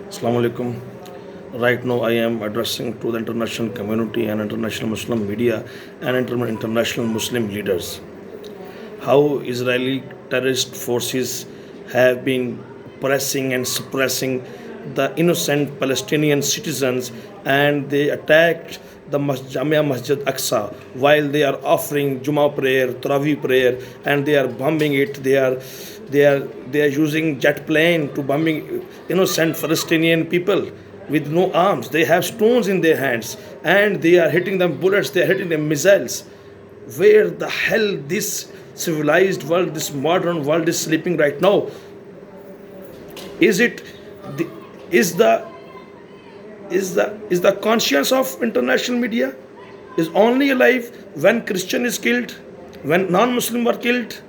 Assalamu alaikum. Right now, I am addressing to the international community and international Muslim media and international Muslim leaders how Israeli terrorist forces have been oppressing and suppressing the innocent Palestinian citizens, and they attacked the Jamia Masjid Aqsa while they are offering Juma prayer, Taraweeh prayer, and they are bombing it. They are using jet plane to bombing innocent Palestinian people with no arms. They have stones in their hands and they are hitting them bullets. They are hitting them missiles. Where the hell this civilized world, this modern world is sleeping right now? Is it the, is the conscience of international media is only alive when Christian is killed, when non-Muslim were killed?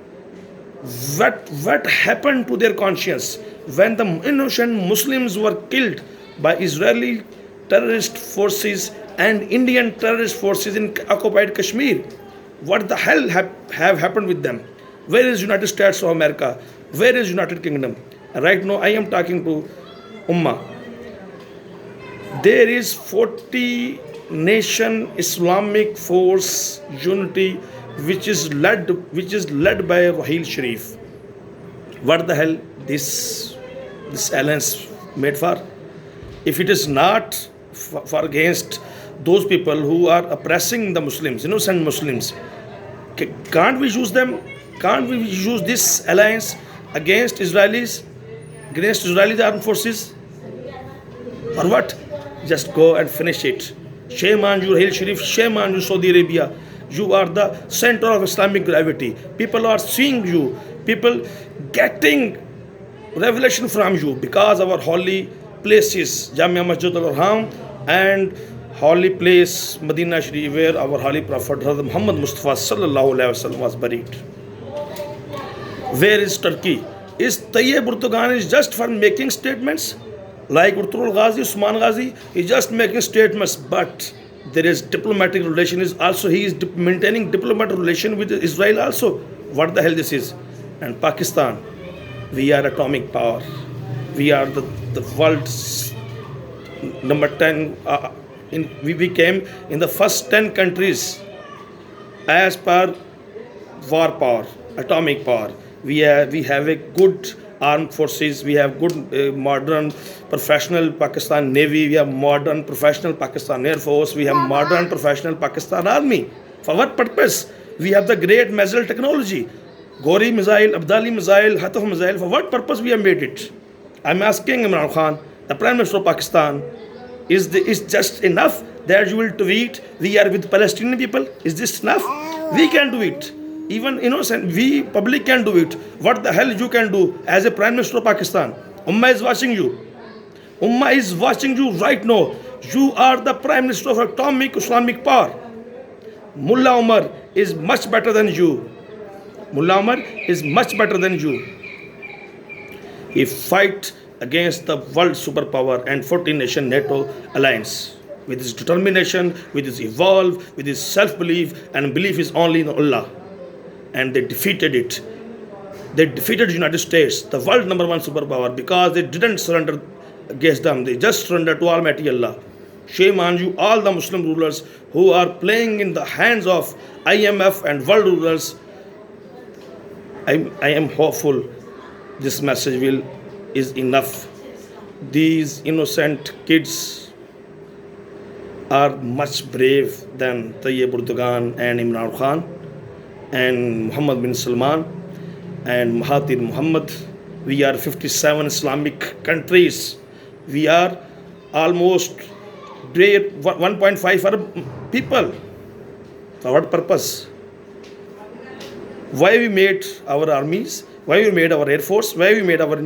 What happened to their conscience when the innocent Muslims were killed by Israeli terrorist forces and Indian terrorist forces in occupied Kashmir? What the hell have happened with them? Where is United States of America? Where is United Kingdom? Right now I am talking to Ummah. There is 40 nation Islamic force unity which is led by Raheel Sharif. What the hell this alliance made for? If it is not for against those people who are oppressing the Muslims, innocent Muslims, can't we use them? Can't we use this alliance against Israelis, against Israeli armed forces? Or what? Just go and finish it. Shame on you, Raheel Sharif. Shame on you, Saudi Arabia. You are the center of Islamic gravity. People are seeing you. People getting revelation from you because our holy places, Jamia Masjid al-Haram and holy place Medina Sharif, where our holy Prophet Muhammad Mustafa sallallahu alaihi wasallam was buried. Where is Turkey? Is Tayyip Erdogan is just for making statements like Urtul Ghazi, Usman Ghazi? He's just making statements, but there is diplomatic relation. Is also he is maintaining diplomatic relation with Israel also. What the hell this is? And Pakistan, we are atomic power. We are the world's number 10. We became in the first 10 countries as per war power, atomic power. We have a good armed forces. We have good modern professional Pakistan Navy. We have modern professional Pakistan Air Force. We have modern professional Pakistan Army. For what purpose? We have the great missile technology, Gori missile, Abdali missile, Hataf missile. For what purpose we have made it? I'm asking Imran Khan, the Prime Minister of Pakistan, is just enough that you will tweet we are with Palestinian people? Is this enough? We can do it. Even innocent, we public can do it. What the hell you can do as a Prime Minister of Pakistan? Ummah is watching you. Ummah is watching you right now. You are the Prime Minister of atomic Islamic power. Mullah Omar is much better than you. Mullah Omar is much better than you. He fight against the world superpower and 14 nation NATO alliance with his determination, with his evolve, with his self-belief, and belief is only in Allah. And they defeated it. They defeated the United States, the world number 1 superpower, because they didn't surrender against them. They just surrendered to Almighty Allah. Shame on you, all the Muslim rulers who are playing in the hands of IMF and world rulers. I am hopeful this message is enough. These innocent kids are much brave than Tayyip Erdogan and Imran Khan and Muhammad bin Salman and Mahathir Muhammad. We are 57 Islamic countries. We are almost 1.5 Arab people. For what purpose? Why we made our armies? Why we made our air force? Why we made our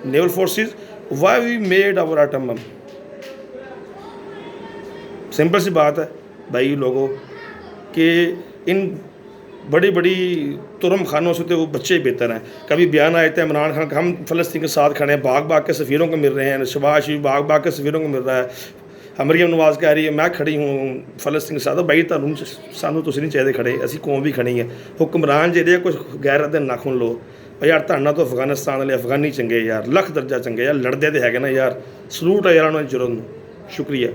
naval forces? Why we made our atom bomb? Simple सी बात है भाई लोगों कि इन बड़ी बड़ी तुरम खानों से तो वो बच्चे ही बेहतर हैं. कभी बयान आए थे इमरान खान का, हम फ़लस्तीन के साथ खड़े हैं, भाग भाग के सफ़ीरों को मिल रहे हैं, शहबाज शरीफ भाग भाग के सफ़ीरों को मिल रहा है, मरियम नवाज़ कह रही है मैं खड़ी हूँ फ़लस्तीन के साथ. भाई तुम सानू तुसीं नहीं चाहिए खड़े, असी कौम भी खड़ी है. हुक्मरान जेह्ड़े कुछ गैरत दे नाखून लो, ਯਾਰ ਧਰਨਾ ਤੋਂ ਅਫਗਾਨਿਸਤਾਨ ਵਾਲੇ ਅਫਗਾਨੀ ਚੰਗੇ ਯਾਰ, ਲੱਖ ਦਰਜਾ ਚੰਗੇ ਯਾਰ, ਲੜਦੇ ਤੇ ਹੈਗੇ ਨਾ ਯਾਰ, ਸਲੂਟ ਹੈ ਯਾਰ ਉਹਨਾਂ ਨੂੰ ਜ਼ਰੂਰ ਨੂੰ। ਸ਼ੁਕਰੀਆ।